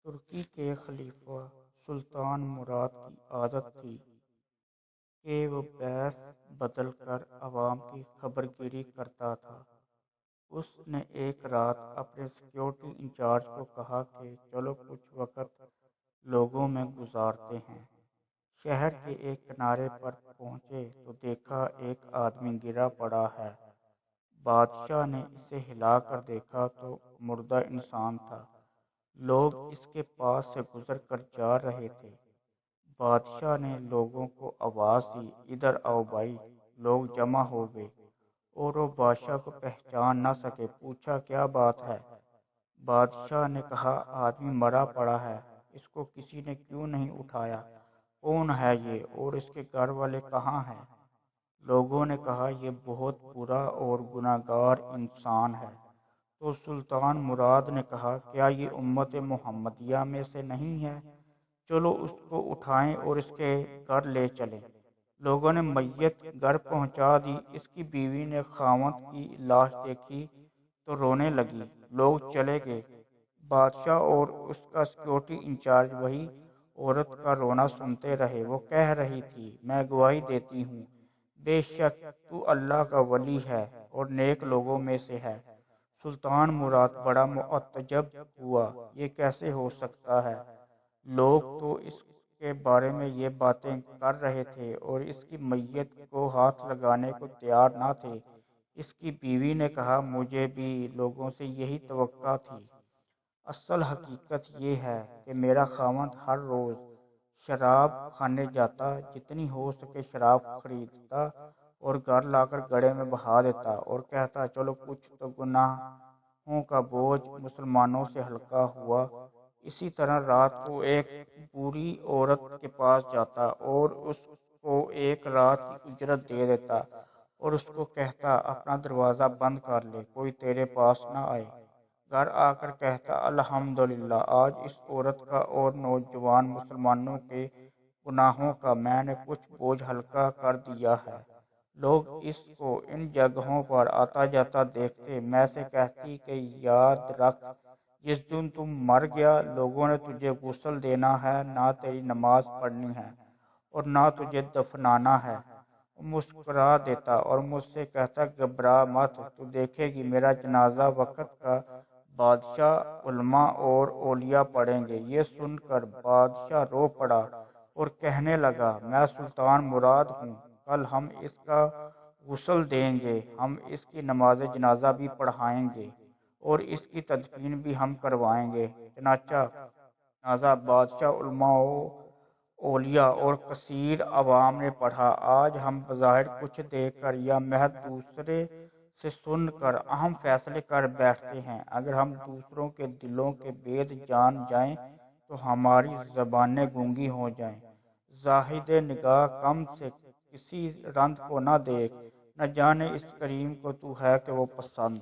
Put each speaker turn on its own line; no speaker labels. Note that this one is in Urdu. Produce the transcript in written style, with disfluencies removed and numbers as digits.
ترکی کے خلیفہ سلطان مراد کی عادت تھی کہ وہ بیس بدل کر عوام کی خبرگیری کرتا تھا۔ اس نے ایک رات اپنے سیکیورٹی انچارج کو کہا کہ چلو کچھ وقت لوگوں میں گزارتے ہیں۔ شہر کے ایک کنارے پر پہنچے تو دیکھا ایک آدمی گرا پڑا ہے۔ بادشاہ نے اسے ہلا کر دیکھا تو مردہ انسان تھا۔ لوگ اس کے پاس سے گزر کر جا رہے تھے۔ بادشاہ نے لوگوں کو آواز دی، ادھر آؤ بھائی۔ لوگ جمع ہو گئے اور وہ بادشاہ کو پہچان نہ سکے۔ پوچھا کیا بات ہے؟ بادشاہ نے کہا آدمی مرا پڑا ہے، اس کو کسی نے کیوں نہیں اٹھایا؟ کون ہے یہ اور اس کے گھر والے کہاں ہیں؟ لوگوں نے کہا یہ بہت برا اور گناہگار انسان ہے۔ تو سلطان مراد نے کہا کیا یہ امت محمدیہ میں سے نہیں ہے؟ چلو اس کو اٹھائیں اور اس کے گھر لے چلیں۔ لوگوں نے میت گھر پہنچا دی۔ اس کی بیوی نے خاوند کی لاش دیکھی تو رونے لگی۔ لوگ چلے گئے۔ بادشاہ اور اس کا سیکیورٹی انچارج وہی عورت کا رونا سنتے رہے۔ وہ کہہ رہی تھی میں گواہی دیتی ہوں بے شک تو اللہ کا ولی ہے اور نیک لوگوں میں سے ہے۔ سلطان مراد بڑا متعجب ہوا، یہ کیسے ہو سکتا ہے؟ لوگ تو اس کے بارے میں یہ باتیں کر رہے تھے اور اس کی میت کو ہاتھ لگانے کو تیار نہ تھے۔ اس کی بیوی نے کہا مجھے بھی لوگوں سے یہی توقع تھی۔ اصل حقیقت یہ ہے کہ میرا خاوند ہر روز شراب کھانے جاتا، جتنی ہو سکے شراب خریدتا اور گھر لا کر گڑھے میں بہا دیتا اور کہتا چلو کچھ تو گناہوں کا بوجھ مسلمانوں سے ہلکا ہوا۔ اسی طرح رات کو ایک بوڑھی عورت کے پاس جاتا اور اس کو ایک رات کی اجرت دے دیتا اور اس کو کہتا اپنا دروازہ بند کر لے، کوئی تیرے پاس نہ آئے۔ گھر آ کر کہتا الحمدللہ آج اس عورت کا اور نوجوان مسلمانوں کے گناہوں کا میں نے کچھ بوجھ ہلکا کر دیا ہے۔ لوگ اس کو ان جگہوں پر آتا جاتا دیکھتے۔ میں سے کہتی کہ یاد رکھ جس دن تم مر گیا لوگوں نے تجھے غسل دینا ہے، نہ تیری نماز پڑھنی ہے اور نہ تجھے دفنانا ہے۔ مسکرا دیتا اور مجھ سے کہتا گھبرا مت، تو دیکھے گی میرا جنازہ وقت کا بادشاہ، علماء اور اولیاء پڑھیں گے۔ یہ سن کر بادشاہ رو پڑا اور کہنے لگا میں سلطان مراد ہوں، کل ہم اس کا غسل دیں گے، ہم اس کی نماز جنازہ بھی پڑھائیں گے اور اس کی تدفین بھی ہم کروائیں گے۔ چنانچہ جنازہ بادشاہ، علماء، اولیاء اور کثیر عوام نے پڑھا۔ آج ہم بظاہر کچھ دیکھ کر یا محض دوسرے سے سن کر اہم فیصلے کر بیٹھتے ہیں، اگر ہم دوسروں کے دلوں کے بید جان جائیں تو ہماری زبانیں گونگی ہو جائیں۔ زاہد نگاہ کم سے کسی رند کو نہ دیکھ، نہ جانے اس کریم کو تو ہے کہ وہ پسند